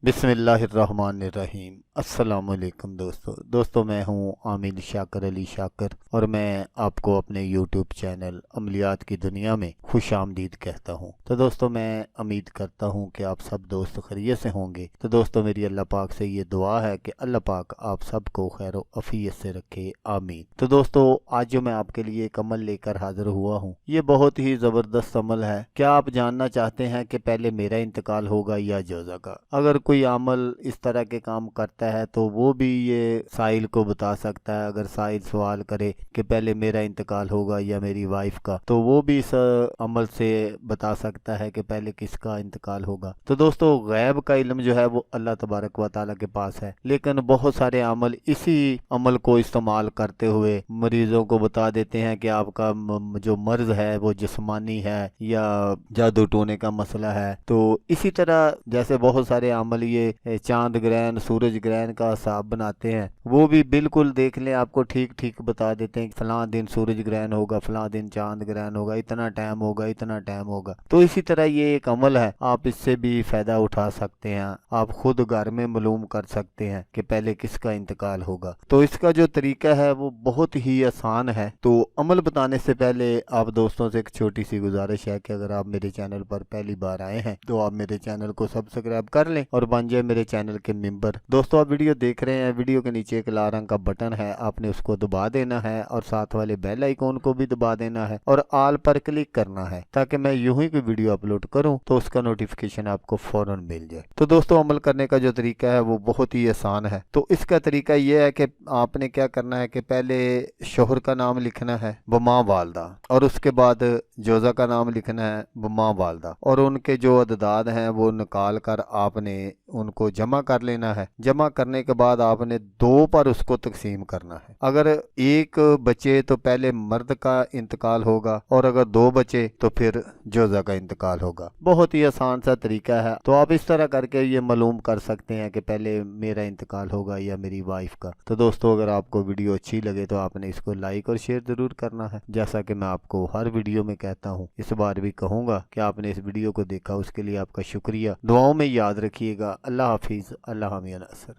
बिस्मिल्लाहिर्रहमानिर्रहीम। अस्सलाम वालेकुम दोस्तों मैं हूं आमिर शाकर अली शाकर और मैं आपको अपने यूट्यूब चैनल अमलियात की दुनिया में खुश आमदीद कहता हूं। तो दोस्तों मैं उम्मीद करता हूं कि आप सब दोस्त खैरियत से होंगे। तो दोस्तों मेरी अल्लाह पाक से ये दुआ है कि अल्लाह पाक आप सबको खैर अफियत से रखे, आमीन। तो दोस्तों आज जो मैं आपके लिए एक अमल लेकर हाजिर हुआ हूँ, ये बहुत ही ज़बरदस्त अमल है। क्या आप जानना चाहते हैं कि पहले मेरा इंतकाल होगा या जोज़ा का? अगर कोई अमल इस तरह के काम करता है तो वो भी ये साहिल को बता सकता है। अगर साहिल सवाल करे कि पहले मेरा इंतकाल होगा या मेरी वाइफ का, तो वो भी इस अमल से बता सकता है कि पहले किसका इंतकाल होगा। तो दोस्तों गैब का इल्म जो है वो अल्लाह तबारक व तआला के पास है, लेकिन बहुत सारे अमल इसी अमल को इस्तेमाल करते हुए मरीजों को बता देते हैं कि आपका जो मर्ज है वो जिस्मानी है या जादू टोने का मसला है। तो इसी तरह जैसे बहुत सारे अमल ये चांद ग्रहण, सूरज ग्रहण का हिसाब बनाते हैं, वो भी बिल्कुल देख लें आपको ठीक ठीक बता देते हैं कि फलां दिन सूरज ग्रहण होगा, फलां दिन चांद ग्रहण होगा, इतना टाइम होगा, इतना टाइम होगा। तो इसी तरह ये एक अमल है, आप इससे भी फायदा उठा सकते हैं। आप खुद घर में मालूम कर सकते हैं कि पहले किसका इंतकाल होगा। तो इसका जो तरीका है वो बहुत ही आसान है। तो अमल बताने से पहले आप दोस्तों से एक छोटी सी गुजारिश है कि अगर आप मेरे चैनल पर पहली बार आए हैं तो आप मेरे चैनल को सब्सक्राइब कर लें और बन जाए मेरे चैनल के मेंबर। दोस्तों आप वीडियो देख रहे हैं, वीडियो के नीचे एक लाल रंग का बटन है, आपने उसको दबा देना है और साथ वाले बेल आइकॉन को भी दबा देना है और ऑल पर क्लिक करना है ताकि मैं यूं ही कोई वीडियो अपलोड करूं तो उसका नोटिफिकेशन आपको फौरन मिल जाए। तो दोस्तों अमल करने का जो तरीका है वो बहुत ही आसान है। तो इसका तरीका यह है कि आपने क्या करना है कि पहले शोहर का नाम लिखना है बमा वालदा, और उसके बाद जोजा का नाम लिखना है बमा वालदा, और उनके जो अददाद हैं वो निकाल कर आपने उनको जमा कर लेना है। जमा करने के बाद आपने दो पर उसको तकसीम करना है। अगर एक बचे तो पहले मर्द का इंतकाल होगा और अगर दो बचे तो फिर जोजा का इंतकाल होगा। बहुत ही आसान सा तरीका है। तो आप इस तरह करके ये मालूम कर सकते हैं कि पहले मेरा इंतकाल होगा या मेरी वाइफ का। तो दोस्तों अगर आपको वीडियो अच्छी लगे तो आपने इसको लाइक और शेयर जरूर करना है। जैसा कि मैं आपको हर वीडियो में कहता हूँ, इस बार भी कहूँगा कि आपने इस वीडियो को देखा, उसके लिए आपका शुक्रिया। दुआओं में याद रखिएगा। अल्लाह हाफिज़, अल्लाह हामी नसर।